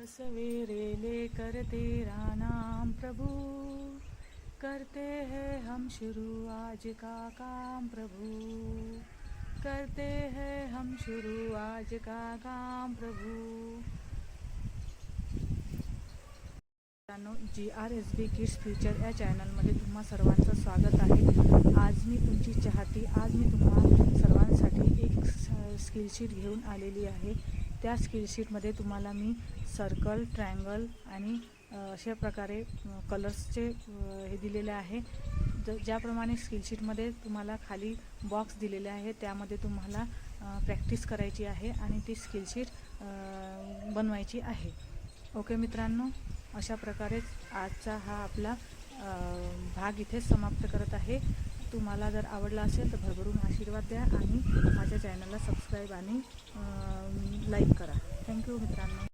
सवेरे लेकर तेरा नाम प्रभु, करते हैं हम शुरू आज का काम प्रभु, करते हैं हम शुरू आज का काम प्रभु। GRSB किड्स फ्युचर या चॅनलमध्ये तुम्हा सर्वांचं स्वागत आहे। आज मी तुमची चाहती, आज मी तुम्हा सर्वांसाठी एक स्किल शीट घेऊन आलेली आहे। त्या स्किल शीटमध्ये तुम्हाला मी सर्कल, ट्रायंगल आणि अशा प्रकारे कलर्सचे हे दिलेले आहे। ज्याप्रमाणे स्किल शीटमध्ये तुम्हाला खाली बॉक्स दिलेले आहे, त्यामध्ये तुम्हाला प्रॅक्टिस करायची आहे आणि ती स्किल शीट बनवायची आहे। ओके मित्रांनो, अशा प्रकारेच आजचा हा आपला भाग इथे समाप्त करत आहे। तुम्हाला जर आवडला असेल तर भरभरून आशीर्वाद द्या आणि माझ्या चॅनलला सबस्क्राईब आणि लाईक करा। थँक्यू मित्रांनो।